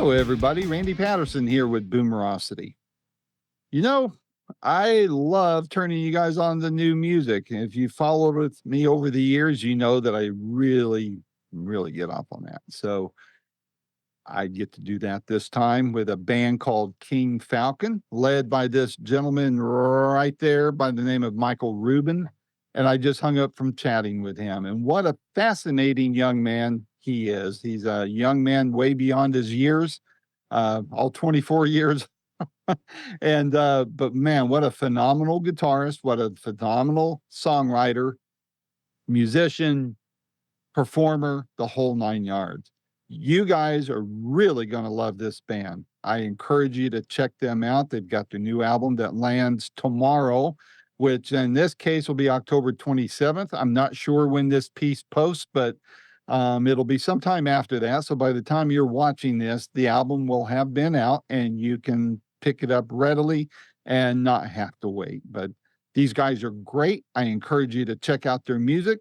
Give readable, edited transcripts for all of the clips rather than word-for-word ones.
Hello, everybody. Randy Patterson here with Boomerocity. You know, I love turning you guys on to new music. If you followed with me over the years, you know that I really get off on that. So I get to do that this time with a band called King Falcon, led by this gentleman right there by the name of Michael Rubin. And I just hung up from chatting with him. And what a fascinating young man he is. He's a young man way beyond his years, all 24 years. And but man, what a phenomenal guitarist, what a phenomenal songwriter, musician, performer, the whole 9 yards. You guys are really going to love this band. I encourage you to check them out. They've got their new album that lands tomorrow, which in this case will be October 27th. I'm not sure when this piece posts, but it'll be sometime after that. So by the time you're watching this, the album will have been out and you can pick it up readily and not have to wait. But these guys are great. I encourage you to check out their music.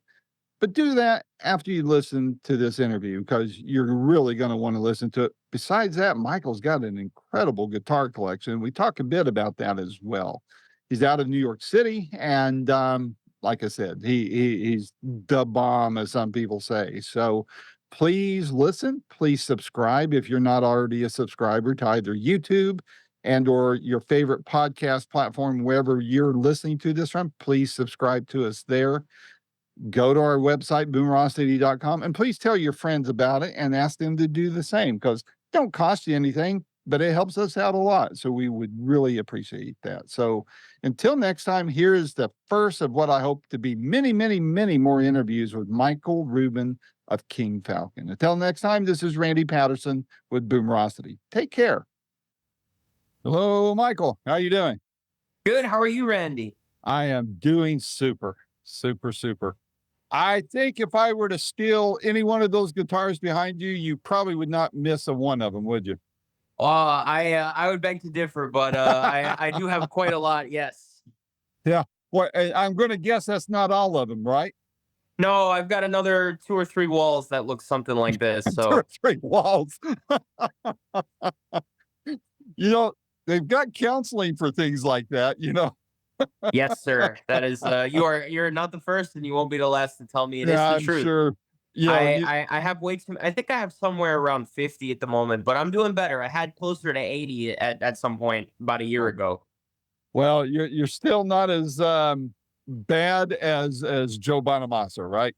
But do that after you listen to this interview because you're really going to want to listen to it. Besides that, Michael's got an incredible guitar collection. We talk a bit about that as well. He's out of New York City, and like I said, he's the bomb, as some people say. So please listen. Please subscribe if you're not already a subscriber to either YouTube and or your favorite podcast platform, wherever you're listening to this from. Please subscribe to us there. Go to our website, boomerocity.com, and please tell your friends about it and ask them to do the same because it don't cost you anything, but it helps us out a lot. So we would really appreciate that. So until next time, here is the first of what I hope to be many more interviews with Michael Rubin of King Falcon. Until next time, this is Randy Patterson with Boomerocity. Take care. Hello, Michael. How are you doing? Good. How are you, Randy? I am doing super. I think if I were to steal any one of those guitars behind you, you probably would not miss a one of them, would you? I would beg to differ, but I do have quite a lot. Yes. Yeah. Well, I'm going to guess that's not all of them, right? No, I've got another 2 or 3 walls that look something like this. So 2 or 3 walls. They've got counseling for things like that, yes, sir. That is you're not the first, and you won't be the last to tell me it is Yeah, the I'm truth. sure. I have way too. I think I have somewhere around 50 at the moment, but I'm doing better. I had closer to 80 at some point about a year ago. Well, you're still not as bad as Joe Bonamassa, right?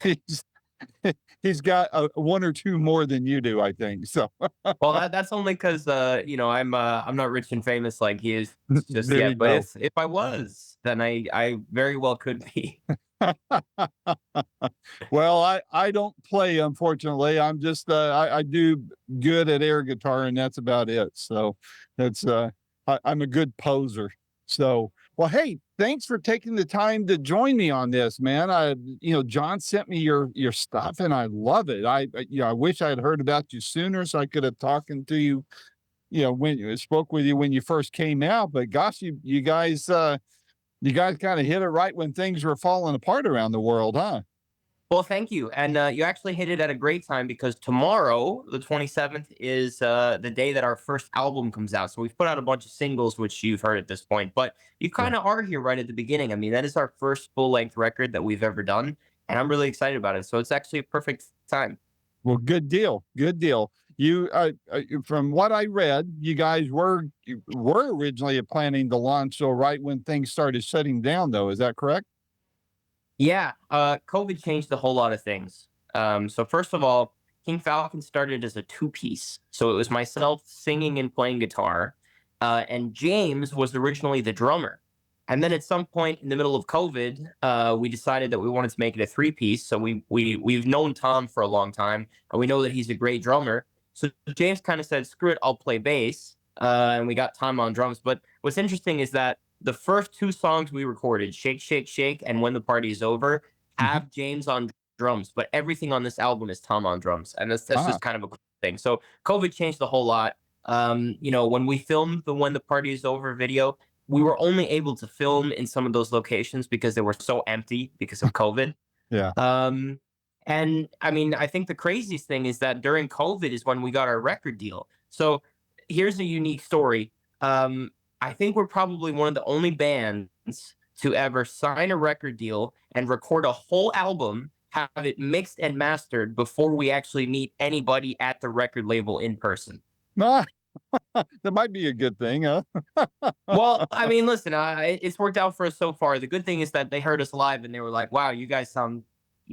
He's he's got 1 or 2 more than you do, I think. So Well, that's only because I'm not rich and famous like he is just there you yet. But go. if I was, then I very well could be. Well, I don't play, unfortunately. I'm just I do good at air guitar, and that's about it. So that's I'm a good poser. So well, hey, thanks for taking the time to join me on this, man. John sent me your stuff, and I love it. I wish I had heard about you sooner, so I could have talked to you. When you spoke with you when you first came out. But gosh, you guys kind of hit it right when things were falling apart around the world, huh? Well, thank you, and you actually hit it at a great time because tomorrow, the 27th, is the day that our first album comes out. So we've put out a bunch of singles, which you've heard at this point, but you kind of are here right at the beginning. I mean, that is our first full-length record that we've ever done, and I'm really excited about it. So it's actually a perfect time. Well, good deal. Good deal. You, from what I read, you guys were originally planning to launch so right when things started shutting down, though. Is that correct? Yeah, COVID changed a whole lot of things. So first of all, King Falcon started as a 2-piece. So it was myself singing and playing guitar, and James was originally the drummer. And then at some point in the middle of COVID, we decided that we wanted to make it a 3-piece. So we've known Tom for a long time, and we know that he's a great drummer. So James kind of said, "Screw it, I'll play bass," and we got Tom on drums. But what's interesting is that the first 2 songs we recorded, "Shake, Shake, Shake" and "When the Party's Over," have James on drums, but everything on this album is Tom on drums, and that's just kind of a cool thing. So COVID changed a whole lot. When we filmed the "When the Party's Over" video, we were only able to film in some of those locations because they were so empty because of COVID. Yeah. And I mean, I think the craziest thing is that during COVID is when we got our record deal. So here's a unique story. Um, I think we're probably one of the only bands to ever sign a record deal and record a whole album, have it mixed and mastered before we actually meet anybody at the record label in person. Ah, that might be a good thing, huh? Well, I mean, listen, it's worked out for us so far. The good thing is that they heard us live and they were like, "Wow, you guys sound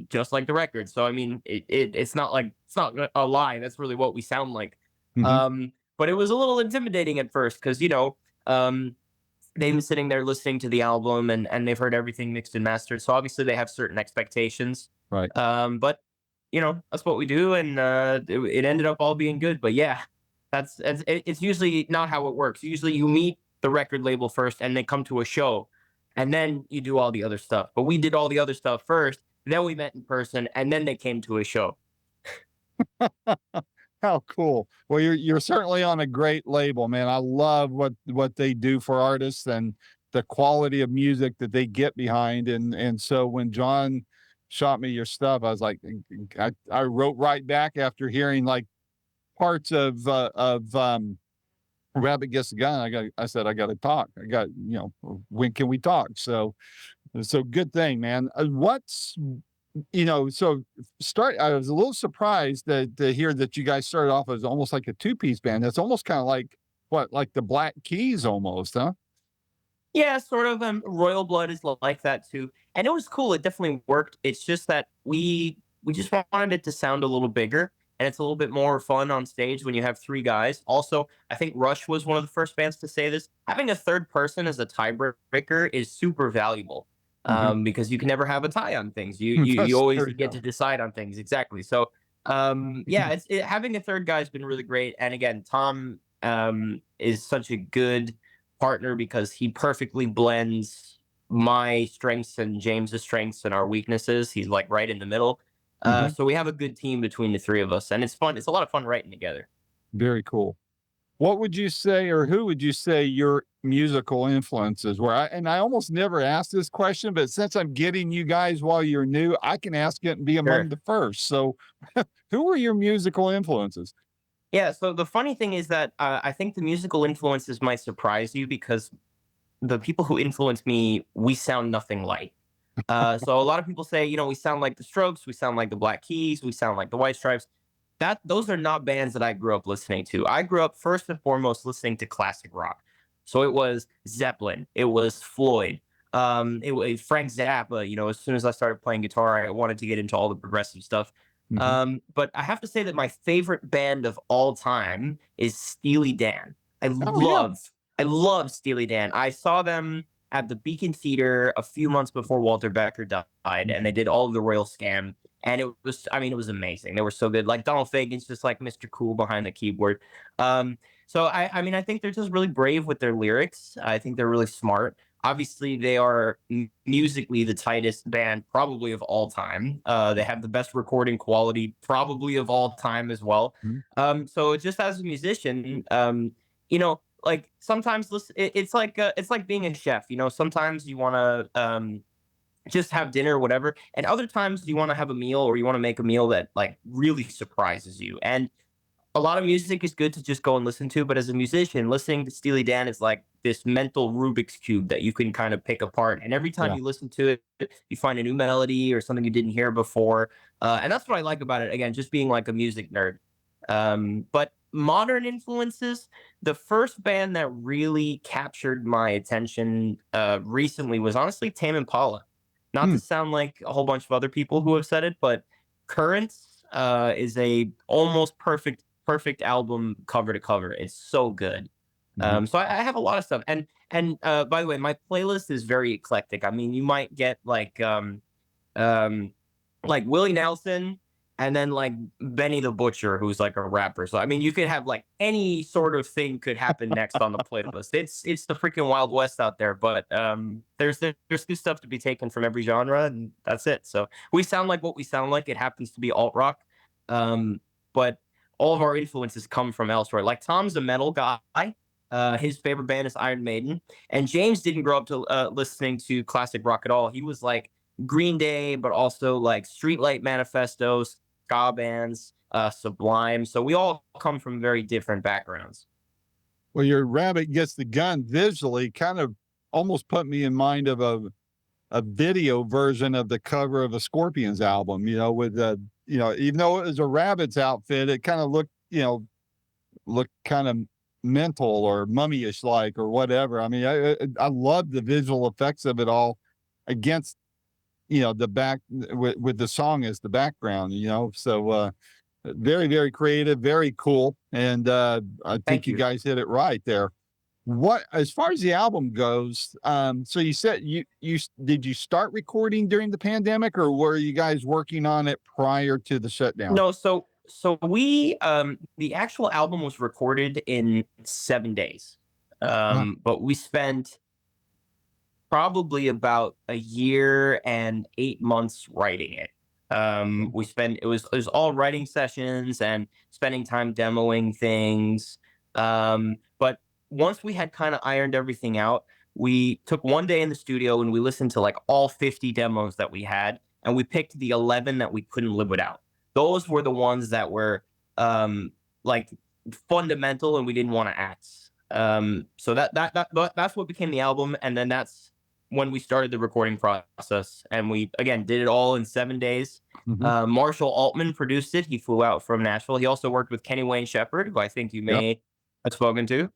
just like the record." So I mean, it's not like it's not a lie. That's really what we sound like. Mhm. But it was a little intimidating at first because um, they've been sitting there listening to the album and they've heard everything mixed and mastered. So obviously they have certain expectations. Right. But that's what we do, and it ended up all being good. But yeah, it's usually not how it works. Usually you meet the record label first, and they come to a show, and then you do all the other stuff. But we did all the other stuff first, then we met in person, and then they came to a show. How cool. Well, you're certainly on a great label, man. I love what they do for artists and the quality of music that they get behind. And so when John shot me your stuff, I was like, I wrote right back after hearing like parts of Rabbit Gets the Gun. I said I got to talk. When can we talk? So good thing, man. What's so start I was a little surprised to hear that you guys started off as almost like a two-piece band. That's almost kind of like what, like the Black Keys almost, huh? Yeah, sort of. Royal Blood is like that too, and it was cool. It definitely worked. It's just that we just wanted it to sound a little bigger, and it's a little bit more fun on stage when you have three guys. Also, I think Rush was one of the first bands to say this. Having a third person as a tiebreaker is super valuable, Mhm. because you can never have a tie on things. You That's always true, get yeah. to decide on things exactly. So yeah, having a third guy's been really great. And again, Tom is such a good partner because he perfectly blends my strengths and James's strengths and our weaknesses. He's like right in the middle. Mhm. So we have a good team between the three of us, and it's fun. It's a lot of fun writing together. Very cool. What would you say, or who would you say your musical influences were? I almost never ask this question, but since I'm getting you guys while you're new, I can ask it and be among Sure. the first. So, who were your musical influences? Yeah. So the funny thing is that I think the musical influences might surprise you because the people who influence me, we sound nothing like. So a lot of people say, we sound like the Strokes, we sound like the Black Keys, we sound like the White Stripes. Those are not bands that I grew up listening to. I grew up first and foremost listening to classic rock. So it was Zeppelin, it was Floyd, it was Frank Zappa. As soon as I started playing guitar, I wanted to get into all the progressive stuff. Mhm. But I have to say that my favorite band of all time is Steely Dan. I Oh, yeah. love, I love Steely Dan. I saw them at the Beacon Theater a few months before Walter Becker died, and they did all of the Royal Scam. And it was amazing. They were so good. Like Donald Fagen's just like Mr. Cool behind the keyboard. So I mean, I think they're just really brave with their lyrics. I think they're really smart. Obviously, they are musically the tightest band probably of all time. They have the best recording quality probably of all time as well. Mhm. So just as a musician, like sometimes listen, it's like being a chef. Sometimes you want to just have dinner or whatever, and other times you want to have a meal or you want to make a meal that like really surprises you. And a lot of music is good to just go and listen to, but as a musician, listening to Steely Dan is like this mental Rubik's cube that you can kind of pick apart. And every time Yeah. you listen to it, you find a new melody or something you didn't hear before. And that's what I like about it. Again, just being like a music nerd. But modern influences, the first band that really captured my attention recently was honestly Tame Impala. Not to Mm. sound like a whole bunch of other people who have said it, but Currents is a almost perfect album cover to cover. It's so good. Mhm. So I have a lot of stuff, and by the way, my playlist is very eclectic. I mean, you might get um, like Willie Nelson, and then like Benny the Butcher, who's like a rapper. So I mean, you could have like any sort of thing could happen next on the playlist. It's the freaking Wild West out there, but there's good stuff to be taken from every genre, and that's it. So we sound like what we sound like. It happens to be alt rock, um, but all of our influences come from elsewhere. Like Tom's a metal guy. His favorite band is Iron Maiden, and James didn't grow up to listening to classic rock at all. He was like Green Day, but also like Streetlight Manifestos, ska bands, Sublime. So we all come from very different backgrounds. Well, your rabbit gets the gun visually kind of almost put me in mind of a video version of the cover of a Scorpions album, with the, even though it was a rabbit's outfit, it kind of looked, looked kind of mental or mummy-ish like or whatever. I mean, I love the visual effects of it all against, the back with the song as the background, so very, very creative, very cool. And I think Thank you you. guys hit it right there. What, as far as the album goes, so you said did you start recording during the pandemic, or were you guys working on it prior to the shutdown? No, so we the actual album was recorded in 7 days. Wow. But we spent probably about a year and 8 months writing it. We spent it was all writing sessions and spending time demoing things. But once we had kind of ironed everything out, we took one day in the studio and we listened to like all 50 demos that we had, and we picked the 11 that we couldn't live without. Those were the ones that were like fundamental and we didn't want to axe. So that's what became the album, and then that's when we started the recording process, and we again did it all in 7 days. Mhm. Marshall Altman produced it. He flew out from Nashville. He also worked with Kenny Wayne Shepherd, who I think you Yep. may have spoken to.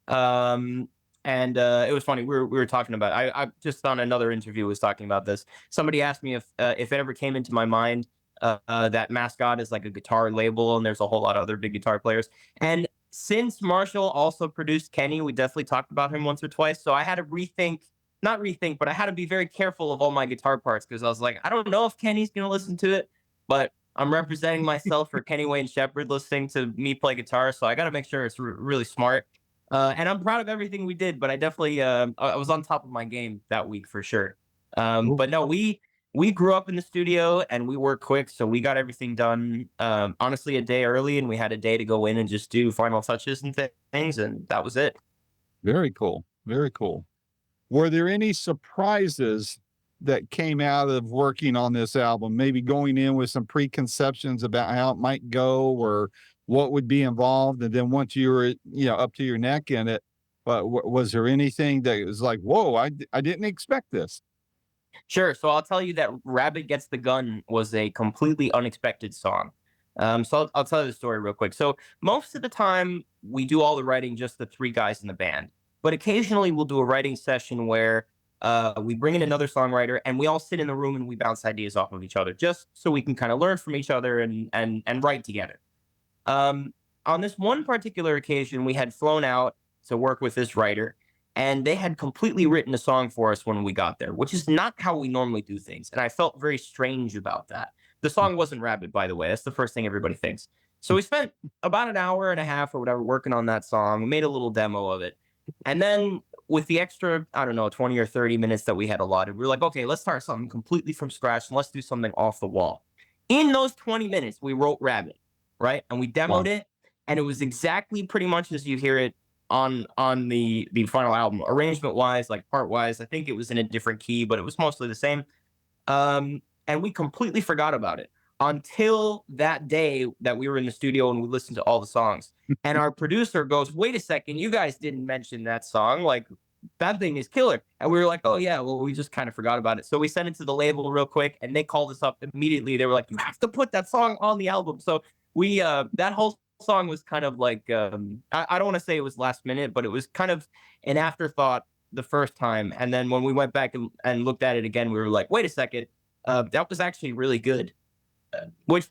Um, and it was funny. We were talking about. I just on another interview was talking about this. Somebody asked me if it ever came into my mind that Mascot is like a guitar label, and there's a whole lot of other big guitar players. And since Marshall also produced Kenny, we definitely talked about him once or twice. So I had to rethink, not rethink, but I had to be very careful of all my guitar parts because I was like, I don't know if Kenny's gonna listen to it, but I'm representing myself for Kenny Wayne Shepherd listening to me play guitar, so I got to make sure it's really smart. And I'm proud of everything we did, but I definitely I was on top of my game that week for sure. Cool. But no, we grew up in the studio and we work quick, so we got everything done honestly a day early, and we had a day to go in and just do final touches and things, and that was it. Very cool. Very cool. Were there any surprises that came out of working on this album? Maybe going in with some preconceptions about how it might go or what would be involved, and then once you were, up to your neck in it, but was there anything that was like, "Whoa, I didn't expect this"? Sure. So I'll tell you that Rabbit Gets the Gun was a completely unexpected song. So I'll tell you the story real quick. So most of the time we do all the writing, just the three guys in the band. But occasionally we'll do a writing session where we bring in another songwriter and we all sit in the room and we bounce ideas off of each other, just so we can kind of learn from each other and write together. On this one particular occasion, we had flown out to work with this writer, and they had completely written a song for us when we got there, which is not how we normally do things. And I felt very strange about that. The song wasn't Rabbit, by the way. That's the first thing everybody thinks. So we spent about an hour and a half or whatever working on that song. We made a little demo of it. And then with the extra, I don't know, 20 or 30 minutes that we had allotted, we were like, okay, let's start something completely from scratch and let's do something off the wall. In those 20 minutes, we wrote Rabbit, right? And we demoed Wow. it, and it was exactly pretty much as you hear it on the final album. Arrangement wise, like part wise, I think it was in a different key, but it was mostly the same. And we completely forgot about it until that day that we were in the studio and we listened to all the songs. And our producer goes, "Wait a second, you guys didn't mention that song. Like that thing is killer." And we were like, "Oh yeah, well we just kind of forgot about it." So we sent it to the label real quick, and they called us up immediately. They were like, "You have to put that song on the album." So we that whole song was kind of like I don't want to say it was last minute, but it was kind of an afterthought the first time. And then when we went back and looked at it again, we were like, wait a second, that was actually really good. Which,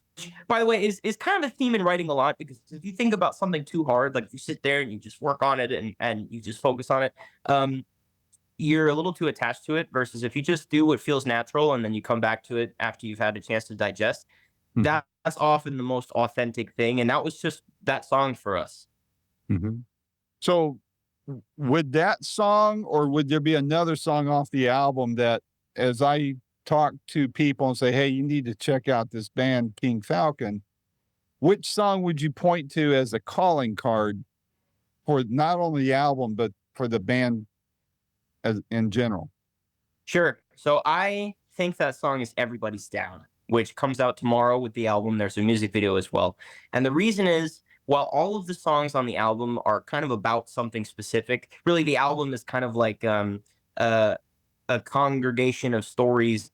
by the way, is kind of a theme in writing a lot, because if you think about something too hard, like if you sit there and you just work on it and you just focus on it, um, you're a little too attached to it, versus if you just do what feels natural and then you come back to it after you've had a chance to digest, Mhm. that's often the most authentic thing. And that was just that song for us. Mhm. So, would that song, or would there be another song off the album that, as I talk to people and say, "Hey, you need to check out this band, King Falcon," which song would you point to as a calling card for not only the album, but for the band as in general? Sure. So I think that song is Everybody's Down, which comes out tomorrow with the album. There's a music video as well. And the reason is, while all of the songs on the album are kind of about something specific, really the album is kind of like uh, a congregation of stories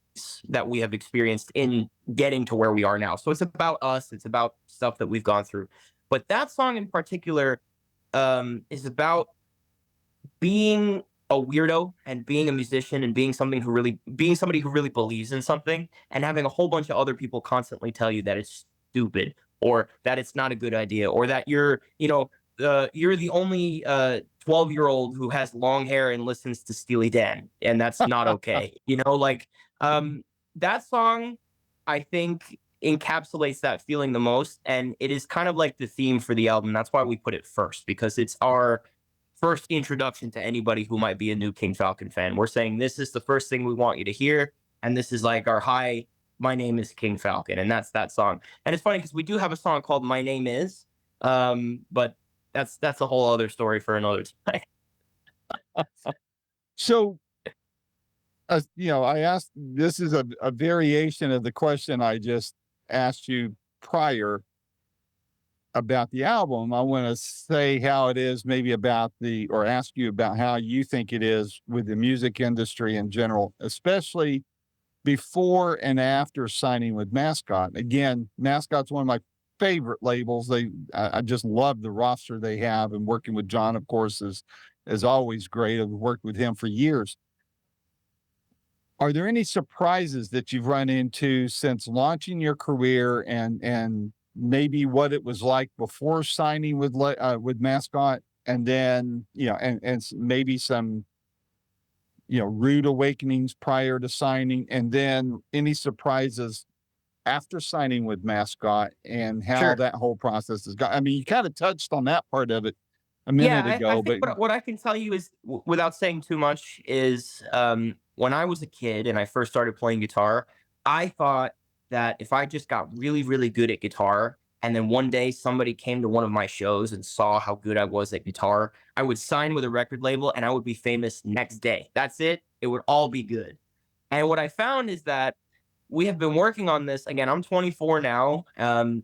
that we have experienced in getting to where we are now. So it's about us, it's about stuff that we've gone through. But that song in particular is about being a weirdo and being a musician and being somebody who really believes in something and having a whole bunch of other people constantly tell you that it's stupid or that it's not a good idea or that you're the only 12-year-old who has long hair and listens to Steely Dan and that's not okay. Um that song I think encapsulates that feeling the most, and it is kind of like the theme for the album. That's why we put it first, because it's our first introduction to anybody who might be a new King Falcon fan. We're saying this is the first thing we want you to hear, and this is like our hi, my name is King Falcon, and that's that song. And it's funny because we do have a song called My Name Is, but that's a whole other story for another time. So, I asked, this is a variation of the question I just asked you prior about the album. I want to say how it is maybe or ask you about how you think it is with the music industry in general, especially before and after signing with Mascot. Again, Mascot's one of my favorite labels. I just love the roster they have, and working with John, of course, is always great. I've worked with him for years. Are there any surprises that you've run into since launching your career, and maybe what it was like before signing with Mascot, and then maybe some rude awakenings prior to signing, and then any surprises after signing with Mascot, and how Sure. that whole process has gone? I mean, you kind of touched on that part of it a minute Yeah, I ago, think but what I can tell you is, without saying too much, is when I was a kid and I first started playing guitar, I thought that if I just got really, really good at guitar, and then one day somebody came to one of my shows and saw how good I was at guitar, I would sign with a record label and I would be famous next day. That's it. It would all be good. And what I found is that we have been working on this. Again, I'm 24 now.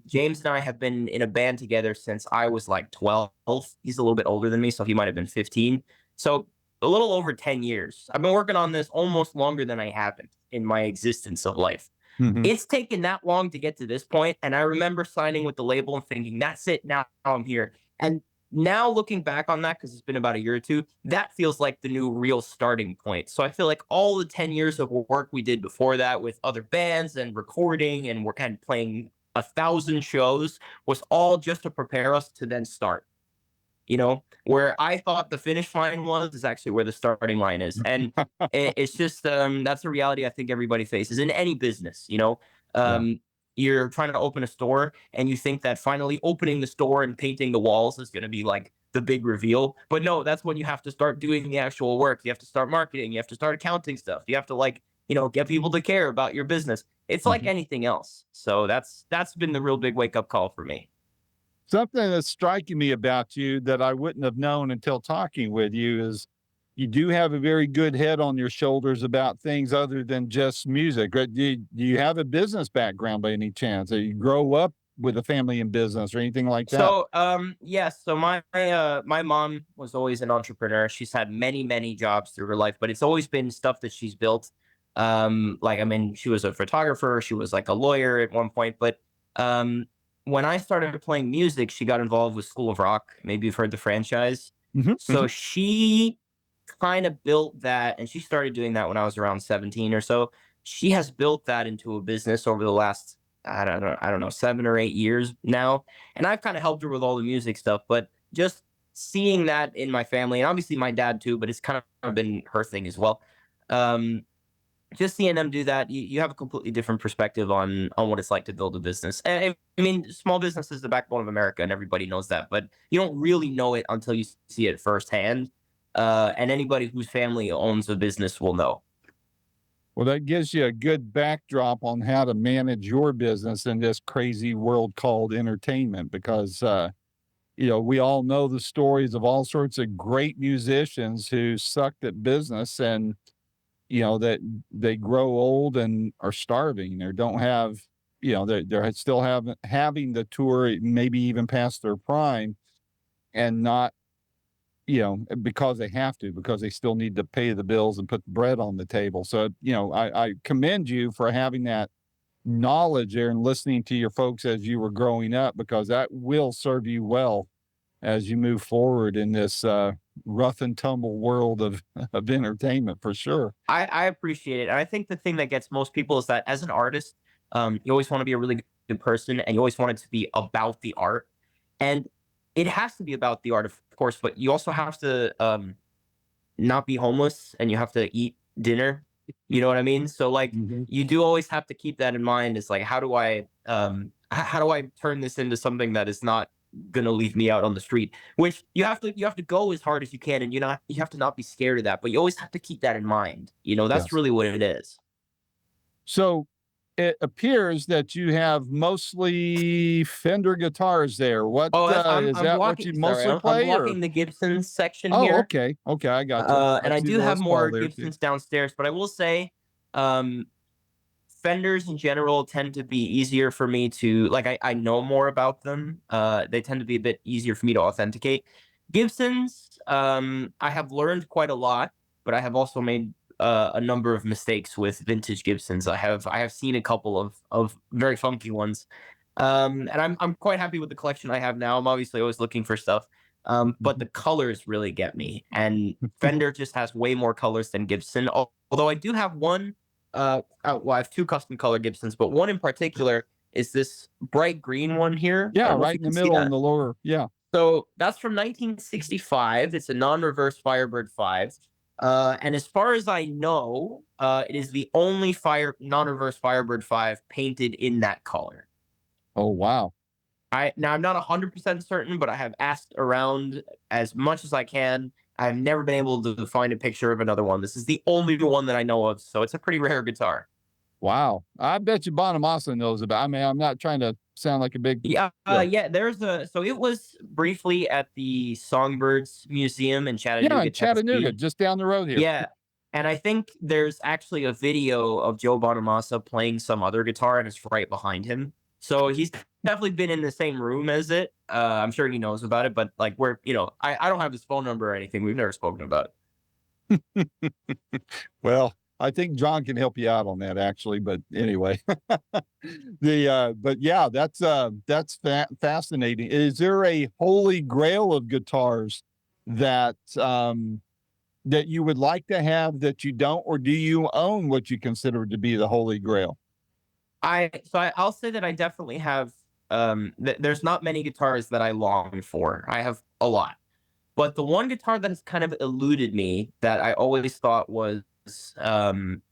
James and I have been in a band together since I was like 12. He's a little bit older than me, so he might have been 15. So a little over 10 years. I've been working on this almost longer than I haven't in my existence of life. Mhm. It's taken that long to get to this point, and I remember signing with the label and thinking, "That's it. Now I'm here." And now looking back on that, because it's been about a year or two, that feels like the new real starting point. So I feel like all the 10 years of work we did before that with other bands and recording, and we're kind of playing 1,000 shows, was all just to prepare us to then start. Where I thought the finish line was is actually where the starting line is. And it's just that's a reality I think everybody faces in any business. Yeah. You're trying to open a store and you think that finally opening the store and painting the walls is going to be like the big reveal. But no, that's when you have to start doing the actual work. You have to start marketing, you have to start accounting stuff. You have to get people to care about your business. It's like Mhm. anything else. So that's been the real big wake up call for me. Something that's striking me about you that I wouldn't have known until talking with you is you do have a very good head on your shoulders about things other than just music. Do you have a business background by any chance? Or you grow up with a family in business or anything like that? So, yes. So my mom was always an entrepreneur. She's had many, many jobs through her life, but it's always been stuff that she's built. Like I mean, she was a photographer. She was like a lawyer at one point. But um, when I started playing music, she got involved with School of Rock. Maybe you've heard the franchise. Mhm, So mhm. she kind of built that, and she started doing that when I was around 17 or so. She has built that into a business over the last, I don't know, 7 or 8 years now, and I've kind of helped her with all the music stuff, but just seeing that in my family, and obviously my dad too, but it's kind of been her thing as well. Um, just seeing them do that, you have a completely different perspective on what it's like to build a business. And I mean, small business is the backbone of America, and everybody knows that, but you don't really know it until you see it firsthand. And anybody whose family owns a business will know. Well, that gives you a good backdrop on how to manage your business in this crazy world called entertainment because, we all know the stories of all sorts of great musicians who sucked at business, and that they grow old and are starving or don't have, they're still having the tour, maybe even past their prime, and not, because they have to, because they still need to pay the bills and put the bread on the table. So, I commend you for having that knowledge there and listening to your folks as you were growing up, because that will serve you well as you move forward in this rough and tumble world of, of entertainment for sure. I appreciate it. And I think the thing that gets most people is that as an artist, you always want to be a really good person and you always want it to be about the art. And it has to be about the art, of course, but you also have to not be homeless and you have to eat dinner. You know what I mean? So like Mhm. you do always have to keep that in mind. It's like how do I turn this into something that is not gonna leave me out on the street? Which you have to go as hard as you can and you have to not be scared of that, but you always have to keep that in mind. That's Yes. really what it is. So it appears that you have mostly Fender guitars there. What Oh, is I'm that what you blocking sorry, mostly I'm play or? blocking the Gibson section Oh, here. okay. Okay, I gotcha. I And I see do the have Les Paul more there too. Gibsons downstairs, but I will say, um, Fenders in general tend to be easier for me to like. I know more about them. They tend to be a bit easier for me to authenticate. Gibsons, I have learned quite a lot, but I have also made a number of mistakes with vintage Gibsons. I have seen a couple of very funky ones, and I'm quite happy with the collection I have now. I'm obviously always looking for stuff, but the Mhm. colors really get me, and Fender just has way more colors than Gibson. Although I do have one well, I have two custom color Gibsons, but one in particular is this bright green one here. I Yeah, don't know if right you in the can see middle in that. the lower. Yeah. So that's from 1965. It's a non-reverse Firebird 5. And as far as I know, it is the only fire non-reverse Firebird 5 painted in that color. Oh, wow. I'm not 100% certain, but I have asked around as much as I can. I've never been able to find a picture of another one. This is the only one that I know of, so it's a pretty rare guitar. Wow. I bet you Bonamassa knows about. I mean, I'm not trying to sound like a big, Yeah, you know, yeah. So it was briefly at the Songbirds Museum in yeah, Chattanooga, in Chattanooga, Tennessee. just down the road here. Yeah, and I think there's actually a video of Joe Bonamassa playing some other guitar, and it's right behind him. So he's definitely been in the same room as it. I'm sure he knows about it, but like I don't have his phone number or anything. We've never spoken about it. Well, I think John can help you out on that actually, but anyway. But yeah, that's fascinating. Is there a holy grail of guitars that, that you would like to have that you don't, or do you own what you consider to be the holy grail? I'll say that I definitely have. There's not many guitars that I long for. I have a lot. But the one guitar that has kind of eluded me that I always thought was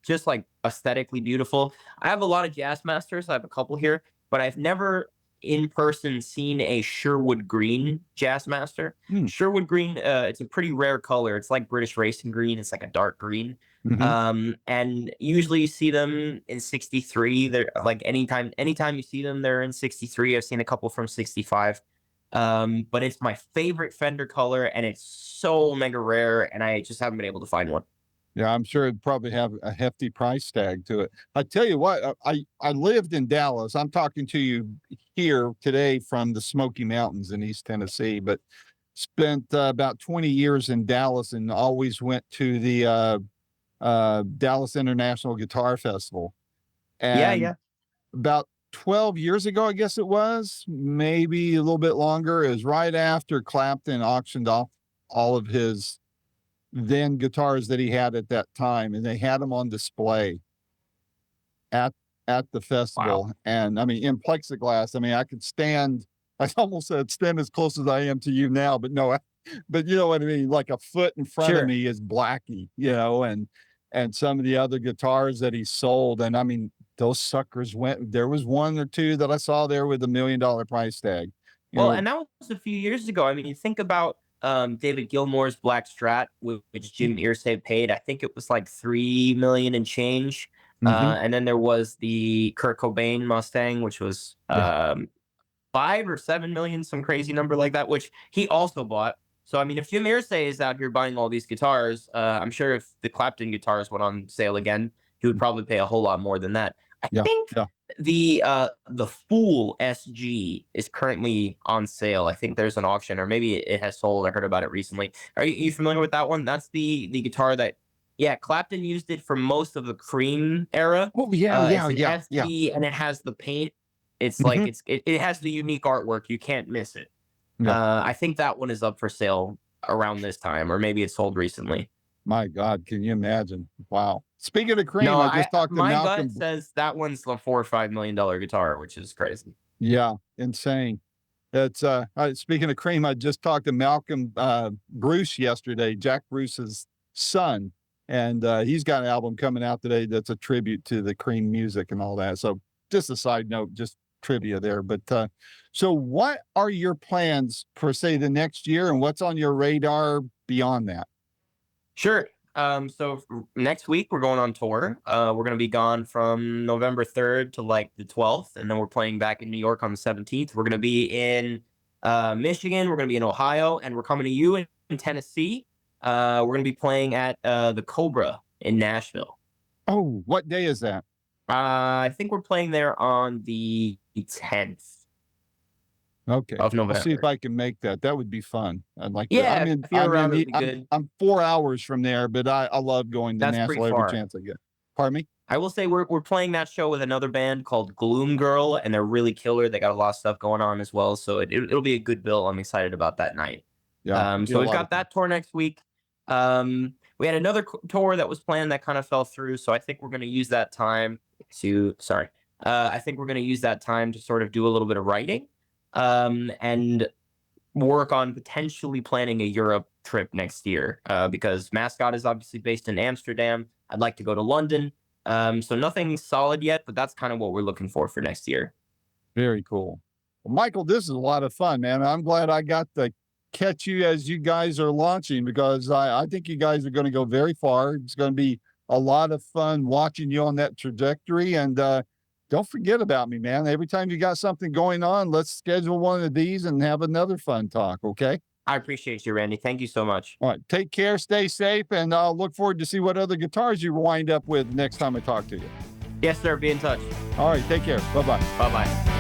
just like aesthetically beautiful. I have a lot of Jazz Masters. I have a couple here, but I've never in person seen a Sherwood Green Jazz Master. Hmm. Sherwood Green, it's a pretty rare color. It's like British Racing Green. It's like a dark green. Mhm. And usually you see them in 63. They're like anytime you see them, they're in 63. I've seen a couple from 65. But it's my favorite Fender color, and it's so mega rare, and I just haven't been able to find one. Yeah, I'm sure it'd probably have a hefty price tag to it. I tell you what, I lived in Dallas. I'm talking to you here today from the Smoky Mountains in East Tennessee, but spent about 20 years in Dallas and always went to the Dallas International Guitar Festival. Yeah, And yeah. about 12 years ago, I guess it was, maybe a little bit longer, is right after Clapton auctioned off all of his then guitars that he had at that time, and they had them on display at the Wow. festival. And I mean, in plexiglass. I mean, I could stand. I almost said stand as close as I am to you now, but no. But you know what I mean. Like a foot in front of Sure. me is Blackie, and some of the other guitars that he sold. And I mean, those suckers went. There was one or two that I saw there with $1 million price tag. You Well, know, and that was a few years ago. I mean, you think about David Gilmour's Black Strat, which Jim Irsay paid. I think it was like 3 million and change. mhm, And then there was the Kurt Cobain Mustang, which was yeah, 5 or 7 million, some crazy number like that, which he also bought. So I mean, if Jim Irsay is out here buying all these guitars, I'm sure if the Clapton guitars went on sale again, he would probably pay a whole lot more than that. I Yeah, think yeah. the Fool SG is currently on sale. I think there's an auction, or maybe it has sold. I heard about it recently. Are you familiar with that one? That's the guitar that, yeah, Clapton used it for most of the Cream era. Oh, yeah, yeah, It's an yeah, yeah. SG, and it has the paint. It's like Mhm. it has the unique artwork. You can't miss it. Yeah. I think that one is up for sale around this time, or maybe it's sold recently. My God, can you imagine? Wow. Speaking of No, Cream, I just talked to my gut Malcolm. says that one's the $4 or $5 million guitar, which is crazy. Yeah, insane. It's speaking of Cream, I just talked to Malcolm Bruce yesterday, Jack Bruce's son, and he's got an album coming out today that's a tribute to the Cream music and all that. So just a side note, just trivia there. But so what are your plans for say the next year, and what's on your radar beyond that? Sure. So next week we're going on tour. We're gonna be gone from November 3rd to like the 12th, and then we're playing back in New York on the 17th. We're gonna be in Michigan. We're gonna be in Ohio, and we're coming to you in Tennessee. We're gonna be playing at the Cobra in Nashville. Oh, what day is that? I think we're playing there on the 10th Okay, of I'll see if November. I can make that. That would be fun. I'd like to. Yeah, if you're around, it would be I'm good. I'm 4 hours from there, but I love going to That's pretty Nashville every far. chance I get. Pardon me? I will say we're playing that show with another band called Gloom Girl, and they're really killer. They got a lot of stuff going on as well, so it'll be a good bill. I'm excited about that night. Yeah, it'd be So a we've lot of got fun. that tour next week. We had another tour that was planned that kind of fell through, so I think we're going to use that time to. Sorry, I think we're going to use that time to sort of do a little bit of writing, and work on potentially planning a Europe trip next year. Because Mascot is obviously based in Amsterdam. I'd like to go to London. So nothing solid yet, but that's kind of what we're looking for next year. Very cool. Well, Michael, this is a lot of fun, man. I'm glad I got to catch you as you guys are launching because I think you guys are going to go very far. It's going to be a lot of fun watching you on that trajectory. And don't forget about me, man. Every time you got something going on, let's schedule one of these and have another fun talk. Okay. I appreciate you, Randy. Thank you so much. All right. Take care. Stay safe. And I'll look forward to see what other guitars you wind up with next time I talk to you. Yes, sir. Be in touch. All right. Take care. Bye bye. Bye bye.